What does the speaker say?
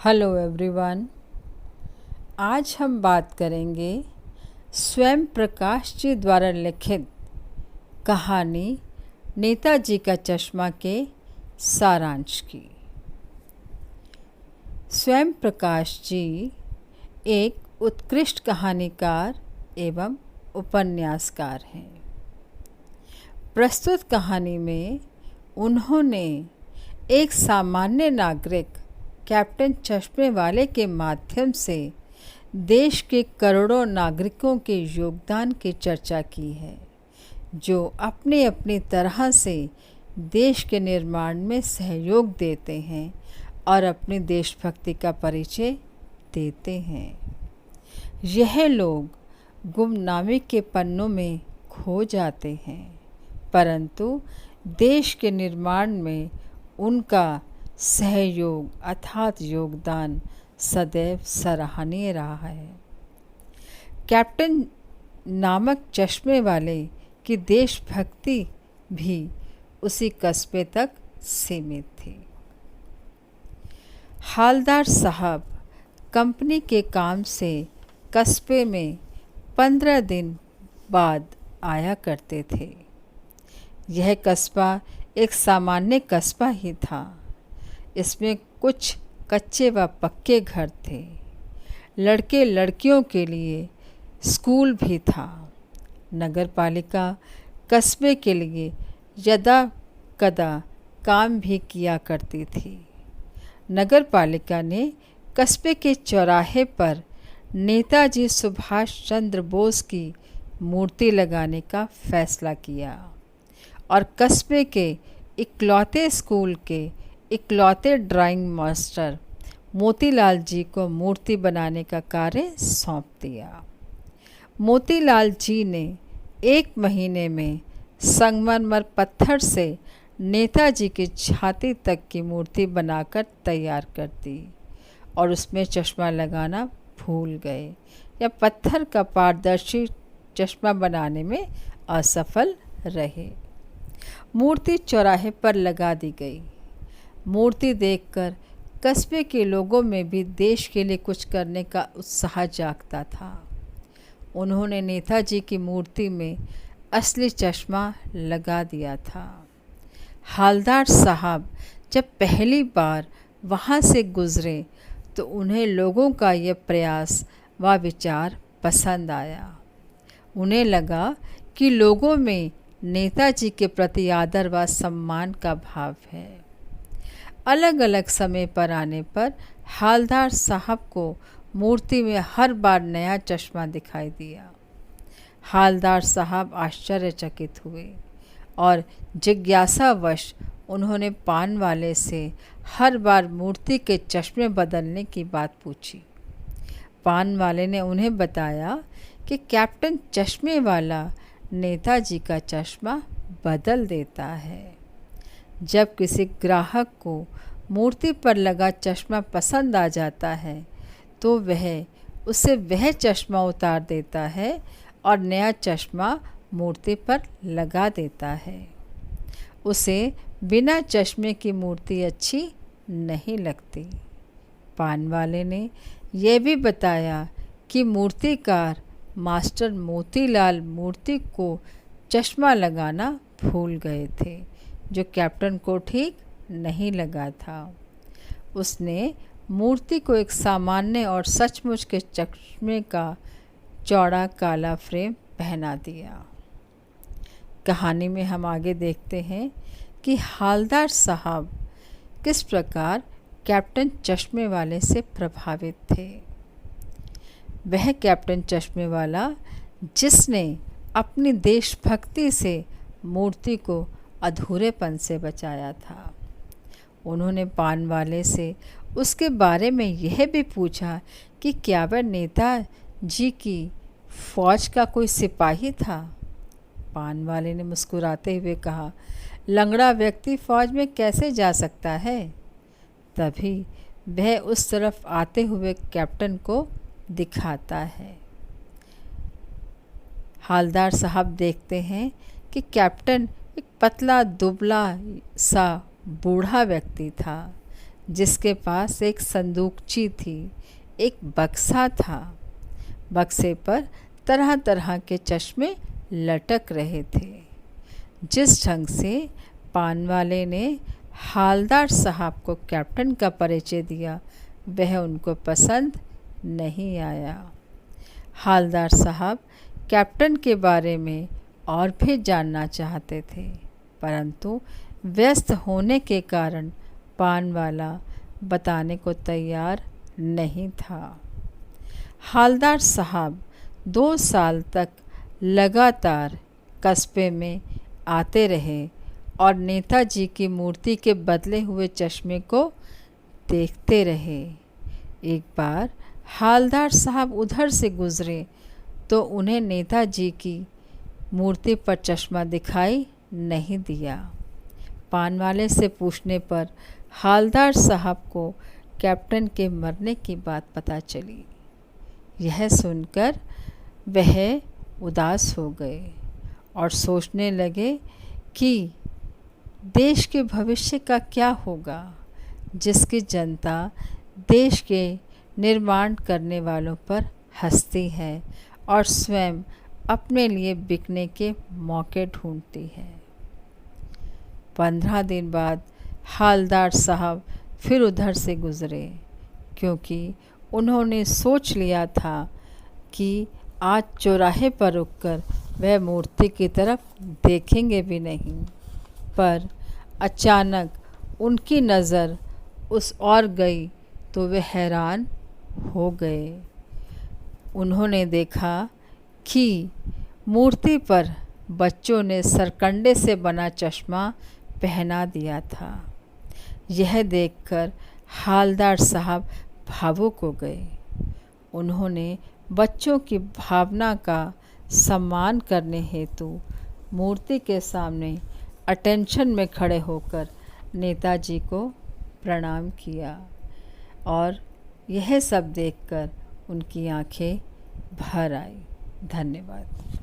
Hello everyone. आज हम बात करेंगे स्वयं प्रकाश जी द्वारा लिखित कहानी नेताजी का चश्मा के सारांश की। स्वयं प्रकाश जी एक उत्कृष्ट कहानीकार एवं उपन्यासकार हैं। प्रस्तुत कहानी में उन्होंने एक सामान्य नागरिक कैप्टन चश्मे वाले के माध्यम से देश के करोड़ों नागरिकों के योगदान की चर्चा की है, जो अपनी अपनी तरह से देश के निर्माण में सहयोग देते हैं और अपनी देशभक्ति का परिचय देते हैं। यह लोग गुमनामी के पन्नों में खो जाते हैं, परंतु देश के निर्माण में उनका सहयोग अथात योगदान सदैव सराहनीय रहा है। कैप्टन नामक चश्मे वाले की देशभक्ति भी उसी कस्बे तक सीमित थी। हालदार साहब कंपनी के काम से कस्बे में 15 दिन बाद आया करते थे। यह कस्बा एक सामान्य कस्बा ही था। इसमें कुछ कच्चे व पक्के घर थे। लड़के लड़कियों के लिए स्कूल भी था। नगर पालिका कस्बे के लिए यदा कदा काम भी किया करती थी। नगर पालिका ने कस्बे के चौराहे पर नेताजी सुभाष चंद्र बोस की मूर्ति लगाने का फैसला किया और कस्बे के इकलौते स्कूल के इकलौते ड्राइंग मास्टर मोतीलाल जी को मूर्ति बनाने का कार्य सौंप दिया। मोतीलाल जी ने 1 महीने में संगमरमर पत्थर से नेताजी की छाती तक की मूर्ति बनाकर तैयार कर दी और उसमें चश्मा लगाना भूल गए या पत्थर का पारदर्शी चश्मा बनाने में असफल रहे। मूर्ति चौराहे पर लगा दी गई। मूर्ति देखकर कस्बे के लोगों में भी देश के लिए कुछ करने का उत्साह जागता था। उन्होंने नेताजी की मूर्ति में असली चश्मा लगा दिया था। हालदार साहब जब पहली बार वहाँ से गुजरे तो उन्हें लोगों का यह प्रयास व विचार पसंद आया। उन्हें लगा कि लोगों में नेताजी के प्रति आदर व सम्मान का भाव है। अलग अलग समय पर आने पर हालदार साहब को मूर्ति में हर बार नया चश्मा दिखाई दिया। हालदार साहब आश्चर्यचकित हुए और जिज्ञासावश उन्होंने पान वाले से हर बार मूर्ति के चश्मे बदलने की बात पूछी। पान वाले ने उन्हें बताया कि कैप्टन चश्मे वाला नेताजी का चश्मा बदल देता है। जब किसी ग्राहक को मूर्ति पर लगा चश्मा पसंद आ जाता है तो वह उसे वह चश्मा उतार देता है और नया चश्मा मूर्ति पर लगा देता है। उसे बिना चश्मे की मूर्ति अच्छी नहीं लगती। पान वाले ने यह भी बताया कि मूर्तिकार मास्टर मोतीलाल मूर्ति को चश्मा लगाना भूल गए थे, जो कैप्टन को ठीक नहीं लगा था। उसने मूर्ति को एक सामान्य और सचमुच के चश्मे का चौड़ा काला फ्रेम पहना दिया। कहानी में हम आगे देखते हैं कि हालदार साहब किस प्रकार कैप्टन चश्मे वाले से प्रभावित थे। वह कैप्टन चश्मे वाला जिसने अपनी देशभक्ति से मूर्ति को अधूरेपन से बचाया था। उन्होंने पान वाले से उसके बारे में यह भी पूछा कि क्या वह नेताजी की फौज का कोई सिपाही था। पान वाले ने मुस्कुराते हुए कहा, लंगड़ा व्यक्ति फौज में कैसे जा सकता है। तभी वह उस तरफ आते हुए कैप्टन को दिखाता है। हालदार साहब देखते हैं कि कैप्टन एक पतला दुबला सा बूढ़ा व्यक्ति था जिसके पास एक संदूकची थी, एक बक्सा था। बक्से पर तरह तरह के चश्मे लटक रहे थे। जिस ढंग से पान वाले ने हालदार साहब को कैप्टन का परिचय दिया, वह उनको पसंद नहीं आया। हालदार साहब कैप्टन के बारे में और भी जानना चाहते थे, परंतु व्यस्त होने के कारण पान वाला बताने को तैयार नहीं था। हालदार साहब 2 साल तक लगातार कस्बे में आते रहे और नेताजी की मूर्ति के बदले हुए चश्मे को देखते रहे। एक बार हालदार साहब उधर से गुजरे तो उन्हें नेताजी की मूर्ति पर चश्मा दिखाई नहीं दिया। पान वाले से पूछने पर हालदार साहब को कैप्टन के मरने की बात पता चली। यह सुनकर वह उदास हो गए और सोचने लगे कि देश के भविष्य का क्या होगा, जिसकी जनता देश के निर्माण करने वालों पर हंसती है और स्वयं अपने लिए बिकने के मौके ढूंढती है। 15 दिन बाद हालदार साहब फिर उधर से गुजरे, क्योंकि उन्होंने सोच लिया था कि आज चौराहे पर रुककर वह मूर्ति की तरफ देखेंगे भी नहीं। पर अचानक उनकी नज़र उस ओर गई तो वे हैरान हो गए। उन्होंने देखा कि मूर्ति पर बच्चों ने सरकंडे से बना चश्मा पहना दिया था। यह देखकर हालदार साहब भावुक हो गए। उन्होंने बच्चों की भावना का सम्मान करने हेतु मूर्ति के सामने अटेंशन में खड़े होकर नेताजी को प्रणाम किया और यह सब देखकर उनकी आंखें भर आई। धन्यवाद।